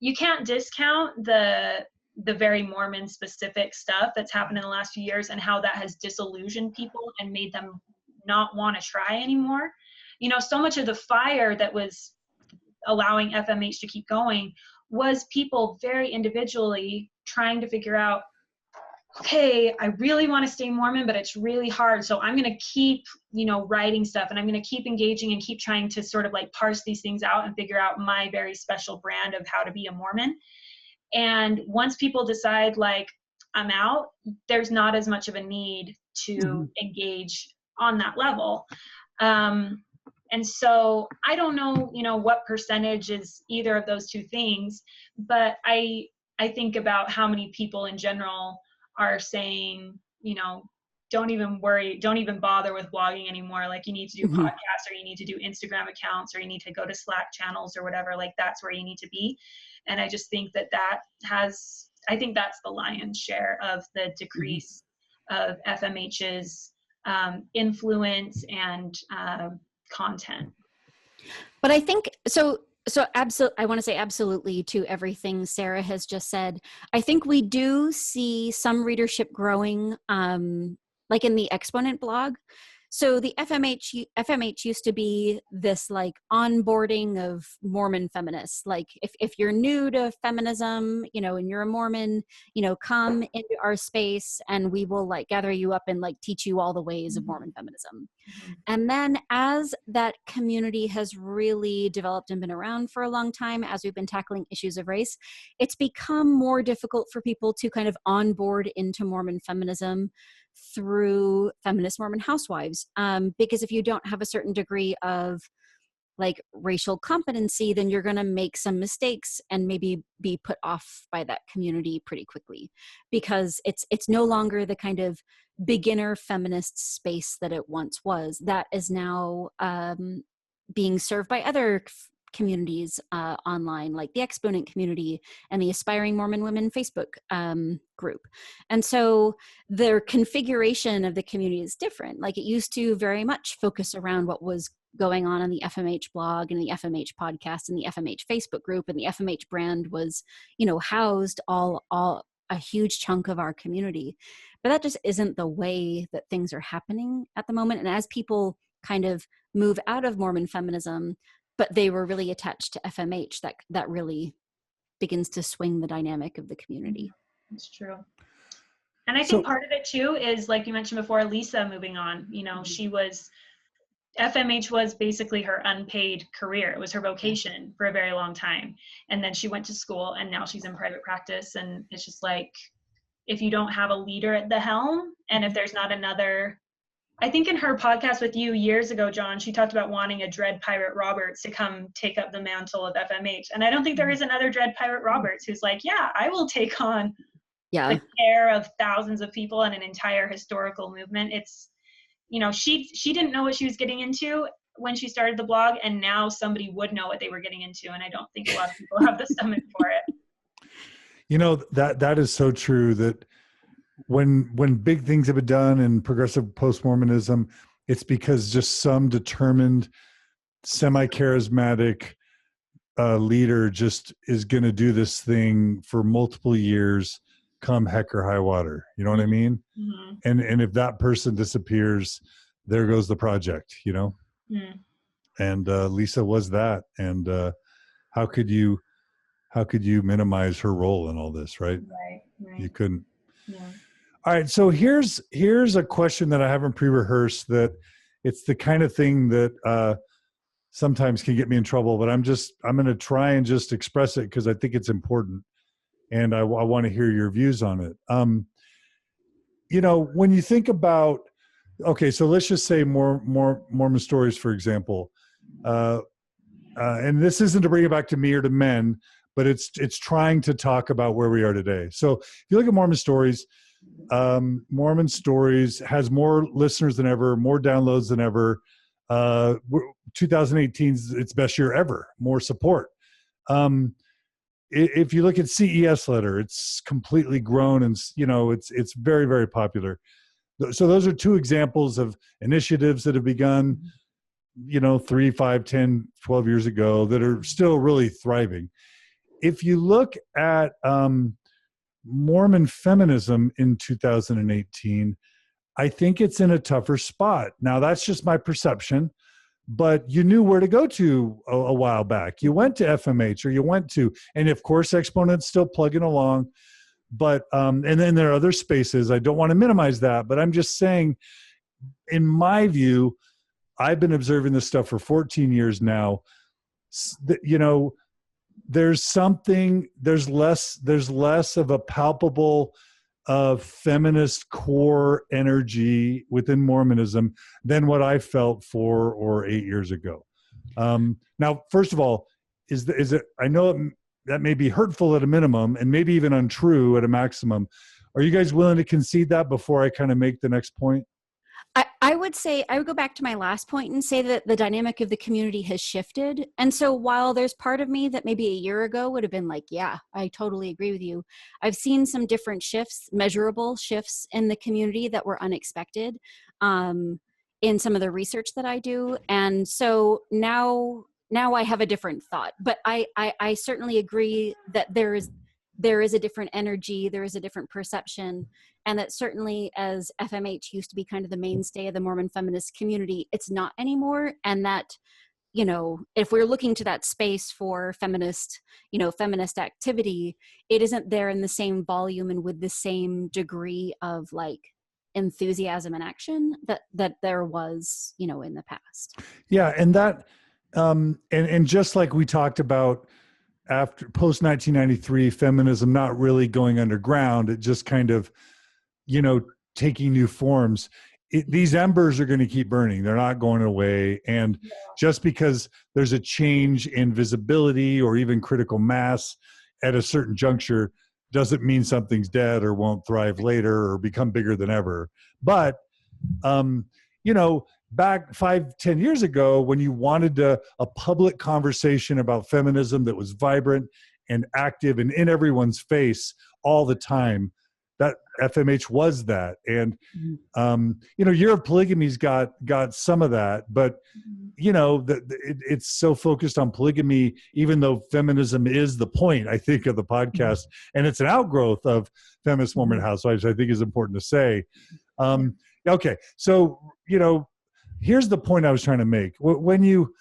You can't discount the very Mormon specific stuff that's happened in the last few years and how that has disillusioned people and made them not want to try anymore. So much of the fire that was allowing FMH to keep going was people very individually trying to figure out, okay, I really want to stay Mormon, but it's really hard. So I'm going to keep, writing stuff, and I'm going to keep engaging and keep trying to sort of like parse these things out and figure out my very special brand of how to be a Mormon. And once people decide like, I'm out, there's not as much of a need to engage on that level. And so I don't know, what percentage is either of those two things, but I think about how many people in general are saying, don't even worry, don't even bother with blogging anymore. Like, you need to do podcasts, or you need to do Instagram accounts, or you need to go to Slack channels or whatever. Like, that's where you need to be. And I just think I think that's the lion's share of the decrease of FMH's influence and content. But I think so I want to say absolutely to everything Sara has just said. I think we do see some readership growing, like in the Exponent blog. So the FMH used to be this like onboarding of Mormon feminists. Like if you're new to feminism, and you're a Mormon, come into our space and we will like gather you up and like teach you all the ways of Mormon feminism. And then as that community has really developed and been around for a long time, as we've been tackling issues of race, it's become more difficult for people to kind of onboard into Mormon feminism through Feminist Mormon Housewives. Because if you don't have a certain degree of like racial competency, then you're going to make some mistakes and maybe be put off by that community pretty quickly, because it's no longer the kind of beginner feminist space that it once was. That is now being served by other communities online, like the Exponent community and the Aspiring Mormon Women Facebook group. And so their configuration of the community is different. Like, it used to very much focus around what was going on in the FMH blog and the FMH podcast and the FMH Facebook group, and the FMH brand was, housed all a huge chunk of our community. But that just isn't the way that things are happening at the moment. And as people kind of move out of Mormon feminism, but they were really attached to FMH, that really begins to swing the dynamic of the community. It's true. And I think part of it too is, like you mentioned before, Lisa moving on. FMH was basically her unpaid career. It was her vocation for a very long time. And then she went to school, and now she's in private practice. And it's just like, if you don't have a leader at the helm, and if there's not another, I think in her podcast with you years ago, John, she talked about wanting a Dread Pirate Roberts to come take up the mantle of FMH. And I don't think there is another Dread Pirate Roberts who's like, yeah, I will take on the care of thousands of people and an entire historical movement. It's, she didn't know what she was getting into when she started the blog, and now somebody would know what they were getting into. And I don't think a lot of people have the stomach for it. That is so true, that when big things have been done in progressive post-Mormonism, it's because just some determined, semi-charismatic leader just is going to do this thing for multiple years, come heck or high water. You know what I mean? Mm-hmm. And if that person disappears, there goes the project, And Lisa was that. And how could you minimize her role in all this, right? Right. You couldn't. Yeah. All right. So here's a question that I haven't pre-rehearsed, that it's the kind of thing that sometimes can get me in trouble, but I'm going to try and just express it because I think it's important. And I want to hear your views on it. when you think about, okay, so let's just say more Mormon stories, for example, and this isn't to bring it back to me or to men, but it's trying to talk about where we are today. So if you look at Mormon Stories has more listeners than ever, more downloads than ever. 2018 is its best year ever, more support. If you look at CES Letter, it's completely grown, and it's very, very popular. So those are two examples of initiatives that have begun 3, 5, 10, 12 years ago that are still really thriving. If you look at Mormon feminism in 2018, I think it's in a tougher spot. Now, that's just my perception, but you knew where to go to a while back. You went to FMH, or you went to, and of course, Exponent's still plugging along. But, and then there are other spaces. I don't want to minimize that, but I'm just saying, in my view, I've been observing this stuff for 14 years now. There's less of a palpable feminist core energy within Mormonism than what I felt 4 or 8 years ago. Now, first of all, is it? I know that may be hurtful at a minimum, and maybe even untrue at a maximum. Are you guys willing to concede that before I kind of make the next point? I would say, I would go back to my last point and say that the dynamic of the community has shifted. And so while there's part of me that maybe a year ago would have been like, yeah, I totally agree with you, I've seen some different shifts, measurable shifts in the community that were unexpected in some of the research that I do. And so now I have a different thought, but I certainly agree that there is a different energy, there is a different perception, and that certainly as FMH used to be kind of the mainstay of the Mormon feminist community, it's not anymore. And that, if we're looking to that space for feminist activity, it isn't there in the same volume and with the same degree of like enthusiasm and action that there was, in the past. Yeah. And that, and just like we talked about, after post 1993 feminism not really going underground, it just kind of, taking new forms. These embers are going to keep burning. They're not going away. And just because there's a change in visibility or even critical mass at a certain juncture doesn't mean something's dead or won't thrive later or become bigger than ever. But, back 5-10 years ago, when you wanted a public conversation about feminism that was vibrant and active and in everyone's face all the time, that FMH was that. And Year of Polygamy's got some of that, but it's so focused on polygamy, even though feminism is the point, I think, of the podcast, and it's an outgrowth of Feminist Mormon Housewives, I think is important to say. Okay, so here's the point I was trying to make. When you,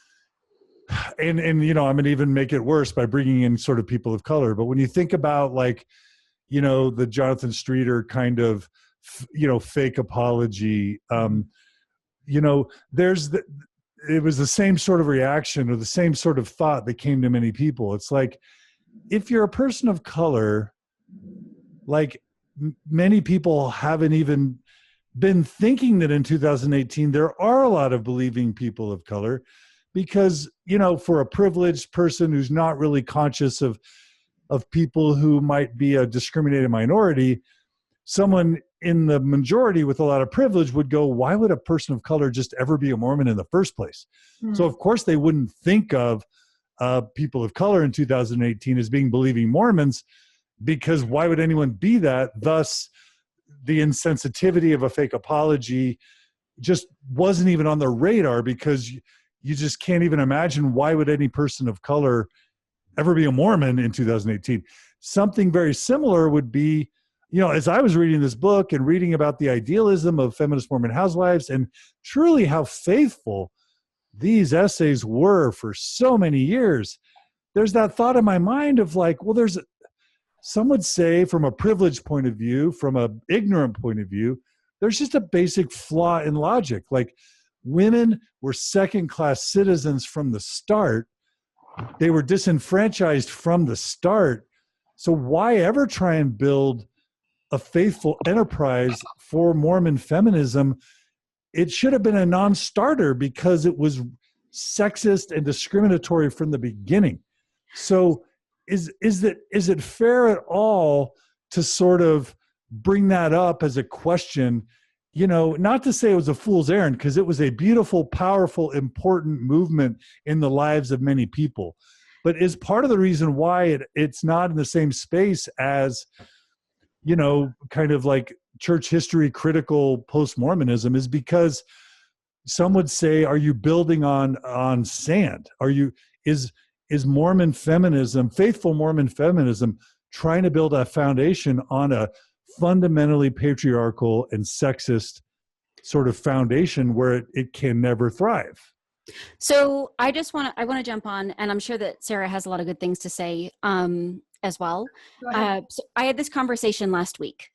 and I'm going to even make it worse by bringing in sort of people of color, but when you think about the Jonathan Streeter kind of, fake apology, it was the same sort of reaction or the same sort of thought that came to many people. It's like, if you're a person of color, like many people haven't even been thinking that in 2018 there are a lot of believing people of color, because for a privileged person who's not really conscious of people who might be a discriminated minority, someone in the majority with a lot of privilege would go, why would a person of color just ever be a Mormon in the first place? So of course they wouldn't think of people of color in 2018 as being believing Mormons, because why would anyone be that? Thus, the insensitivity of a fake apology just wasn't even on the radar, because you just can't even imagine why would any person of color ever be a Mormon in 2018. Something very similar would be, as I was reading this book and reading about the idealism of Feminist Mormon Housewives and truly how faithful these essays were for so many years, there's that thought in my mind of like, well, some would say from a privileged point of view, from an ignorant point of view, there's just a basic flaw in logic. Like, women were second-class citizens from the start. They were disenfranchised from the start. So why ever try and build a faithful enterprise for Mormon feminism, it should have been a non-starter because it was sexist and discriminatory from the beginning. So is it fair at all to sort of bring that up as a question? Not to say it was a fool's errand, because it was a beautiful, powerful, important movement in the lives of many people. But is part of the reason why it's not in the same space as, kind of like church history critical post-Mormonism, is because some would say, are you building on sand? Is Mormon feminism, faithful Mormon feminism, trying to build a foundation on a fundamentally patriarchal and sexist sort of foundation where it can never thrive? So I want to jump on, and I'm sure that Sara has a lot of good things to say as well. So I had this conversation last week,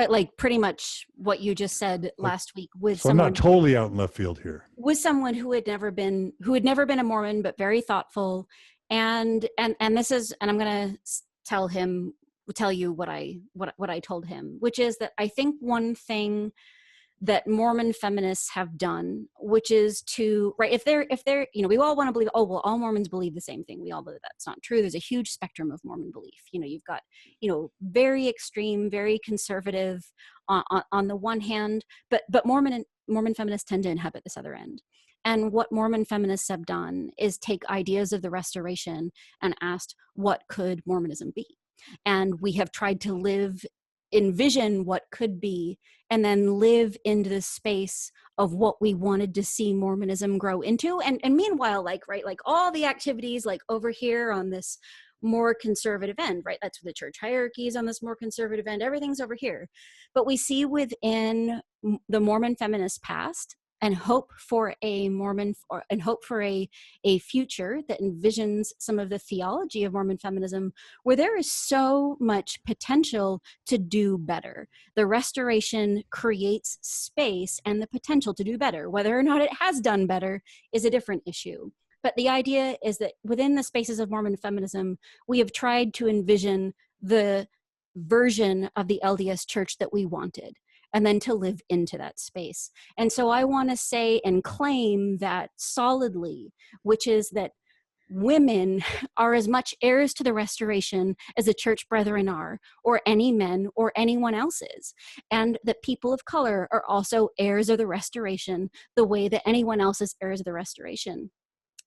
like pretty much what you just said last week with someone. I'm not totally out in left field here. With someone who had never been a Mormon, but very thoughtful, and this is, and I'm going to tell you what I told him, which is that I think one thing that Mormon feminists have done, which is to, right, if they're, we all want to believe, oh, well, all Mormons believe the same thing. We all believe that's not true. There's a huge spectrum of Mormon belief. You've got, very extreme, very conservative on the one hand, but Mormon feminists tend to inhabit this other end. And what Mormon feminists have done is take ideas of the Restoration and asked, what could Mormonism be? And we have tried to envision what could be, and then live into the space of what we wanted to see Mormonism grow into. And meanwhile, like all the activities like over here on this more conservative end, right? That's the church hierarchies on this more conservative end. Everything's over here. But we see within the Mormon feminist past, and hope for a future that envisions some of the theology of Mormon feminism, where there is so much potential to do better. The Restoration creates space and the potential to do better. Whether or not it has done better is a different issue. But the idea is that within the spaces of Mormon feminism, we have tried to envision the version of the LDS church that we wanted, and then to live into that space. And so I want to say and claim that solidly, which is that women are as much heirs to the Restoration as the church brethren are, or any men or anyone else is. And that people of color are also heirs of the Restoration the way that anyone else is heirs of the Restoration.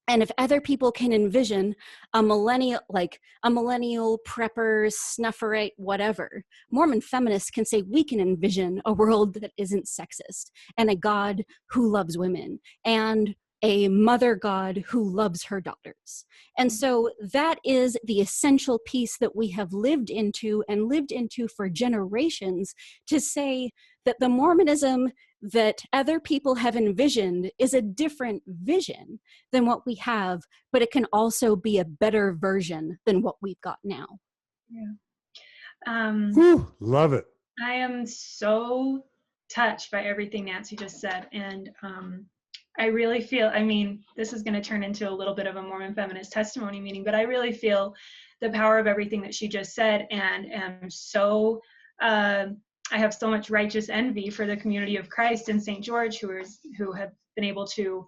And if other people can envision a millennial prepper, snufferite, whatever, Mormon feminists can say we can envision a world that isn't sexist, and a God who loves women, and a mother God who loves her daughters. And so that is the essential piece that we have lived into for generations, to say that the Mormonism that other people have envisioned is a different vision than what we have, but it can also be a better version than what we've got now. Yeah. Love it. I am so touched by everything Nancy just said. And I really feel, this is going to turn into a little bit of a Mormon feminist testimony meeting, but I really feel the power of everything that she just said, and am so, I have so much righteous envy for the community of Christ in St. George who have been able to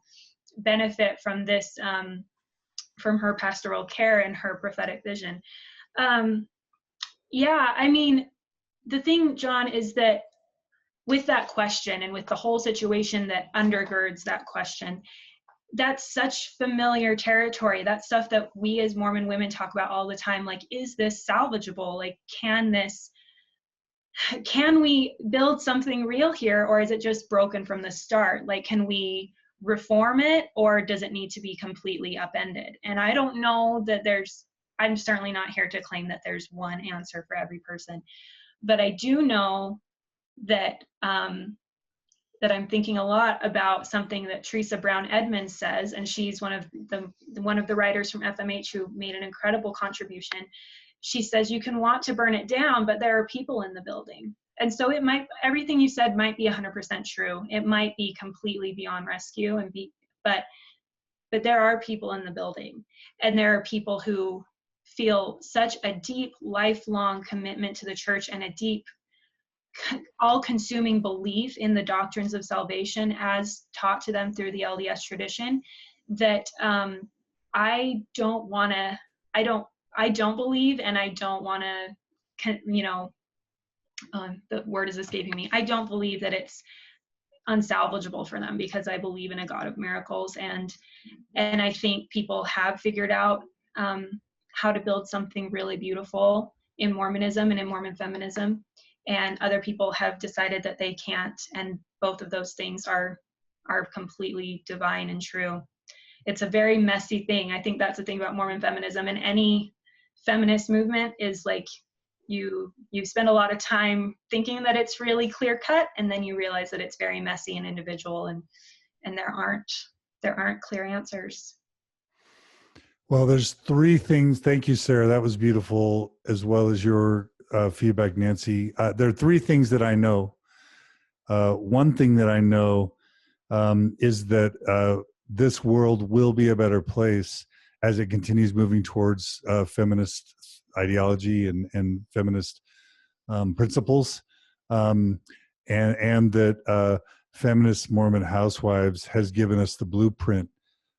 benefit from this, from her pastoral care and her prophetic vision. The thing, John, is that with that question and with the whole situation that undergirds that question, that's such familiar territory. That's stuff that we as Mormon women talk about all the time. Like, is this salvageable? Like, can we build something real here, or is it just broken from the start? Like, can we reform it, or does it need to be completely upended? And I don't know that I'm certainly not here to claim that there's one answer for every person, but I do know that that I'm thinking a lot about something that Theresa Brown Edmonds says, and she's one of the writers from FMH who made an incredible contribution. She says, you can want to burn it down, but there are people in the building. And so everything you said might be 100% true. It might be completely beyond rescue, but there are people in the building, and there are people who feel such a deep, lifelong commitment to the church, and a deep all-consuming belief in the doctrines of salvation as taught to them through the LDS tradition, that I don't believe, and I don't want to, the word is escaping me. I don't believe that it's unsalvageable for them, because I believe in a God of miracles, and I think people have figured out how to build something really beautiful in Mormonism and in Mormon feminism, and other people have decided that they can't, and both of those things are completely divine and true. It's a very messy thing. I think that's the thing about Mormon feminism, and any feminist movement is like, you spend a lot of time thinking that it's really clear cut, and then you realize that it's very messy and individual, and there aren't clear answers. Well, there's three things. Thank you, Sara. That was beautiful, as well as your feedback, Nancy. There are three things that I know. One thing that I know is that this world will be a better place as it continues moving towards feminist ideology and feminist principles, and that Feminist Mormon Housewives has given us the blueprint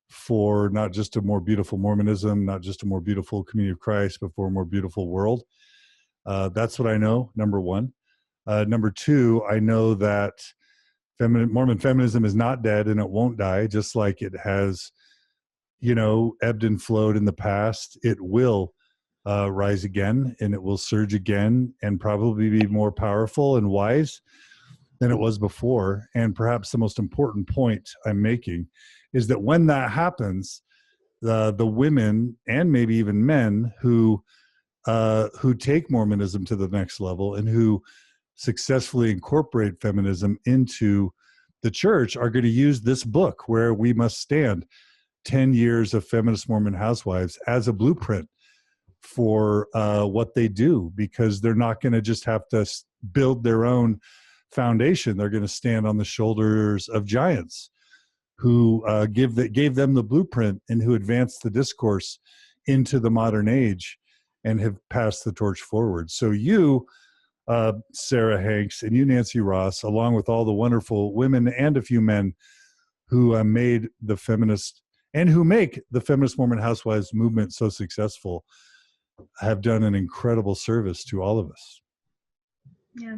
for not just a more beautiful Mormonism, not just a more beautiful community of Christ, but for a more beautiful world. That's what I know, number one. Number two, I know that Mormon feminism is not dead, and it won't die, just like it has, ebbed and flowed in the past. It will rise again, and it will surge again, and probably be more powerful and wise than it was before. And perhaps the most important point I'm making is that when that happens, the women and maybe even men who take Mormonism to the next level and who successfully incorporate feminism into the church are going to use this book, Where We Must Stand, 10 Years of Feminist Mormon Housewives, as a blueprint for what they do, because they're not going to just have to build their own foundation. They're going to stand on the shoulders of giants who gave them the blueprint and who advanced the discourse into the modern age and have passed the torch forward. So you, Sara Hanks, and you, Nancy Ross, along with all the wonderful women and a few men who made the feminist and who make the Feminist Mormon Housewives movement so successful, have done an incredible service to all of us. Yeah.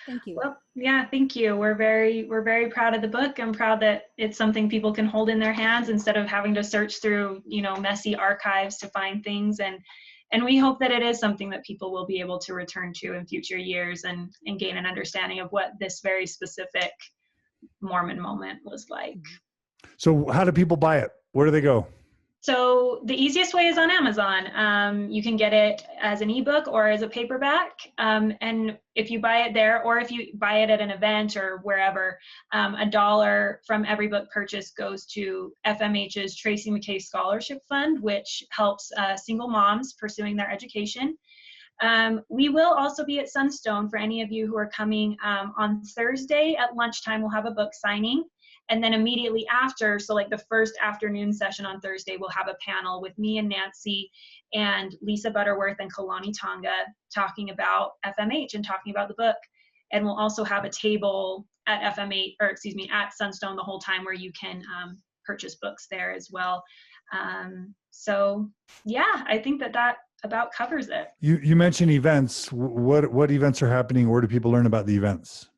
Thank you. Well, yeah, thank you. We're very proud of the book. I'm proud that it's something people can hold in their hands instead of having to search through, messy archives to find things. And we hope that it is something that people will be able to return to in future years and gain an understanding of what this very specific Mormon moment was like. So how do people buy it? Where do they go? So the easiest way is on Amazon. You can get it as an ebook or as a paperback. And if you buy it there, or if you buy it at an event or wherever, $1 from every book purchase goes to FMH's Tracy McKay Scholarship Fund, which helps single moms pursuing their education. We will also be at Sunstone for any of you who are coming on Thursday at lunchtime. We'll have a book signing. And then immediately after, so like the first afternoon session on Thursday, we'll have a panel with me and Nancy and Lisa Butterworth and Kalani Tonga talking about FMH and talking about the book. And we'll also have a table at at Sunstone the whole time where you can purchase books there as well. So yeah, I think that about covers it. You mentioned events. What events are happening? Where do people learn about the events?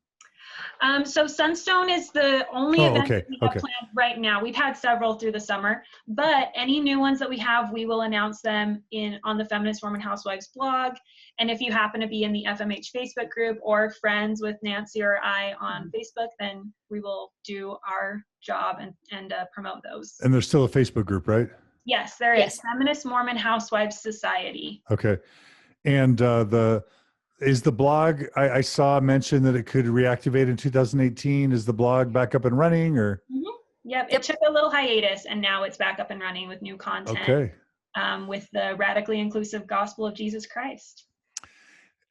So Sunstone is the only event that we have planned right now. We've had several through the summer, but any new ones that we have, we will announce them on the Feminist Mormon Housewives blog. And if you happen to be in the FMH Facebook group or friends with Nancy or I on Facebook, then we will do our job and promote those. And there's still a Facebook group, right? Yes, there is. Feminist Mormon Housewives Society. Okay. And is the blog, I saw mention that it could reactivate in 2018. Is the blog back up and running, or? Mm-hmm. Yep, it took a little hiatus and now it's back up and running with new content. Okay. With the radically inclusive gospel of Jesus Christ.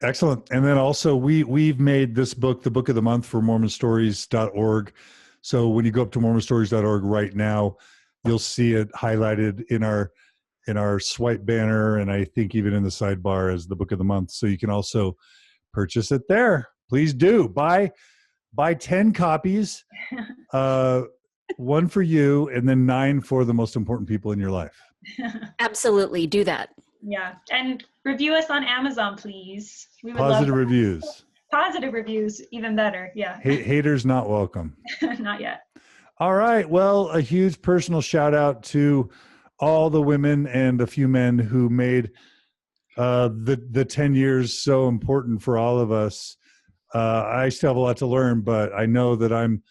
Excellent. And then also we've made this book the book of the month for mormonstories.org. So when you go up to mormonstories.org right now, you'll see it highlighted in our swipe banner, and I think even in the sidebar as the book of the month. So you can also purchase it there. Please do. Buy 10 copies, one for you, and then 9 for the most important people in your life. Absolutely. Do that. Yeah. And review us on Amazon, please. We would Positive love reviews. Positive reviews, even better. Yeah. Haters not welcome. Not yet. All right. Well, a huge personal shout out to all the women and a few men who made the 10 years so important for all of us. I still have a lot to learn, but I know that I'm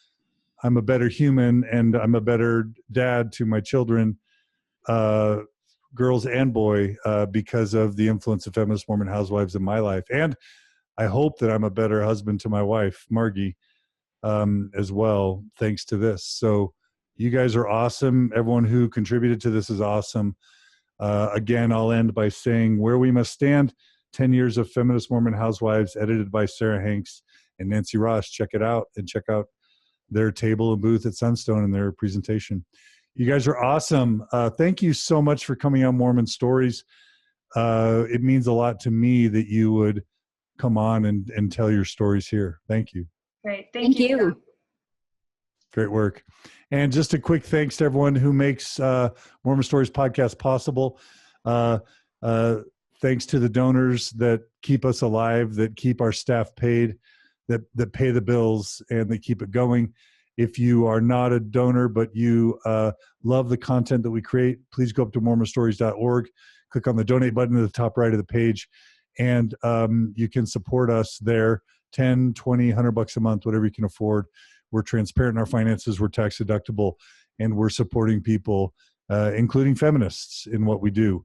a better human and I'm a better dad to my children, girls and boy, because of the influence of Feminist Mormon Housewives in my life. And I hope that I'm a better husband to my wife, Margie, as well, thanks to this. So you guys are awesome. Everyone who contributed to this is awesome. Again, I'll end by saying Where We Must Stand, 10 Years of Feminist Mormon Housewives, edited by Sara Hanks and Nancy Ross. Check it out, and check out their table and booth at Sunstone and their presentation. You guys are awesome. Thank you so much for coming on Mormon Stories. It means a lot to me that you would come on and tell your stories here. Thank you. Great. Thank you. Great work. And just a quick thanks to everyone who makes Mormon Stories podcast possible. Thanks to the donors that keep us alive, that keep our staff paid, that pay the bills, and that keep it going. If you are not a donor, but you love the content that we create, please go up to mormonstories.org, click on the donate button at the top right of the page, and you can support us there. 10, 20, $100 a month, whatever you can afford. We're transparent in our finances, we're tax deductible, and we're supporting people, including feminists, in what we do.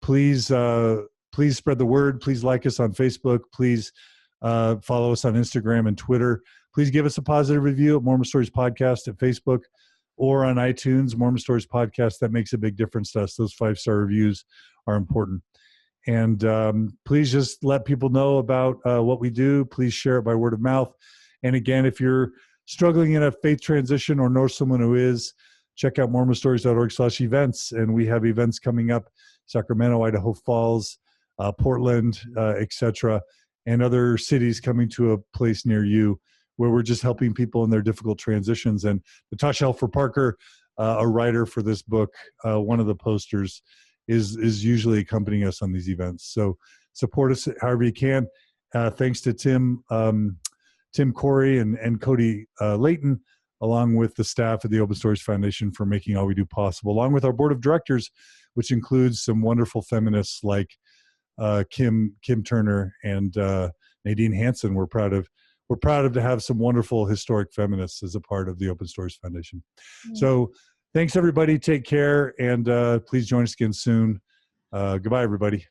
Please spread the word. Please like us on Facebook. Please follow us on Instagram and Twitter. Please give us a positive review at Mormon Stories Podcast at Facebook or on iTunes, Mormon Stories Podcast. That makes a big difference to us. Those 5-star reviews are important. And please just let people know about what we do. Please share it by word of mouth. And again, if you're struggling in a faith transition or know someone who is, check out mormonstories.org/events. And we have events coming up: Sacramento, Idaho Falls, Portland, etc., and other cities coming to a place near you where we're just helping people in their difficult transitions. And Natasha Helfer Parker, a writer for this book, one of the posters, is usually accompanying us on these events. So support us however you can. Thanks to Tim Corey and Cody Layton, along with the staff at the Open Stories Foundation, for making all we do possible, along with our board of directors, which includes some wonderful feminists like Kim Turner and Nadine Hansen. We're proud of to have some wonderful historic feminists as a part of the Open Stories Foundation. Mm-hmm. So thanks, everybody. Take care, and please join us again soon. Goodbye, everybody.